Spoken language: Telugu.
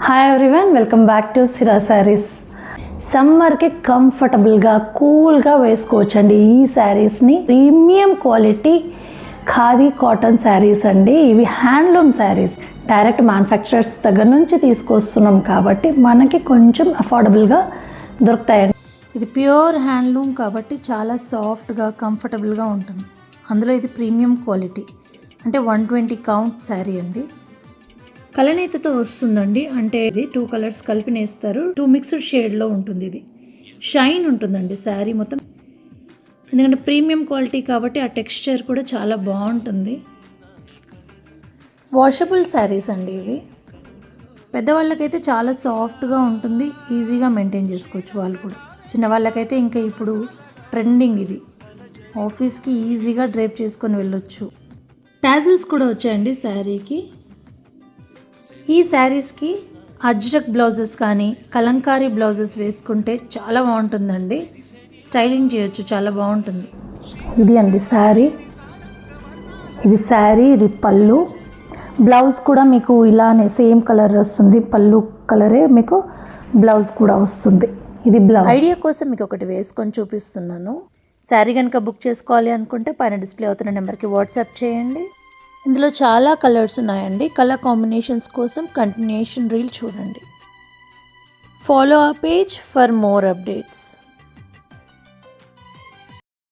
Hi everyone, welcome back to Sira sarees. సమ్మర్కి కంఫర్టబుల్గా కూల్గా వేసుకోవచ్చండి ఈ శారీస్ని. Premium quality khadi cotton sarees అండి. ఇవి హ్యాండ్లూమ్ శారీస్, డైరెక్ట్ మ్యానుఫ్యాక్చరర్స్ దగ్గర నుంచి తీసుకొస్తున్నాం కాబట్టి మనకి కొంచెం అఫోర్డబుల్గా దొరుకుతాయండి. ఇది ప్యూర్ హ్యాండ్లూమ్ కాబట్టి చాలా సాఫ్ట్గా కంఫర్టబుల్గా ఉంటుంది. అందులో ఇది ప్రీమియం క్వాలిటీ అంటే 120 కౌంట్ శారీ అండి. కలనేతతో వస్తుందండి. అంటే ఇది 2 కలర్స్ కలిపి నేస్తారు. 2 మిక్స్డ్ షేడ్లో ఉంటుంది. ఇది షైన్ ఉంటుందండి శారీ మొత్తం. ఎందుకంటే ప్రీమియం క్వాలిటీ కాబట్టి ఆ టెక్స్చర్ కూడా చాలా బాగుంటుంది. వాషబుల్ శారీస్ అండి ఇవి. పెద్దవాళ్ళకైతే చాలా సాఫ్ట్గా ఉంటుంది, ఈజీగా మెయింటైన్ చేసుకోవచ్చు వాళ్ళు కూడా. చిన్నవాళ్ళకైతే ఇంకా ఇప్పుడు ట్రెండింగ్ ఇది. ఆఫీస్కి ఈజీగా డ్రైప్ చేసుకొని వెళ్ళొచ్చు. టాజిల్స్ కూడా వచ్చాయండి శారీకి. ఈ శారీస్కి అజ్రక్ బ్లౌజెస్ కానీ కలంకారీ బ్లౌజెస్ వేసుకుంటే చాలా బాగుంటుందండి. స్టైలింగ్ చేయొచ్చు, చాలా బాగుంటుంది. ఇది అండి శారీ. ఇది శారీ, ఇది పళ్ళు. బ్లౌజ్ కూడా మీకు ఇలానే సేమ్ కలర్ వస్తుంది. పళ్ళు కలరే మీకు బ్లౌజ్ కూడా వస్తుంది. ఇది బ్లౌజ్. ఐడియా కోసం మీకు ఒకటి వేసుకొని చూపిస్తున్నాను. శారీ కనుక బుక్ చేసుకోవాలి అనుకుంటే పైన డిస్ప్లే అవుతున్న నెంబర్కి వాట్సాప్ చేయండి. ఇందులో చాలా కలర్స్ ఉన్నాయండి. కలర్ కాంబినేషన్స్ కోసం కంటిన్యూషన్ రీల్ చూడండి. ఫాలో ఆ పేజ్ ఫర్ మోర్ అప్డేట్స్.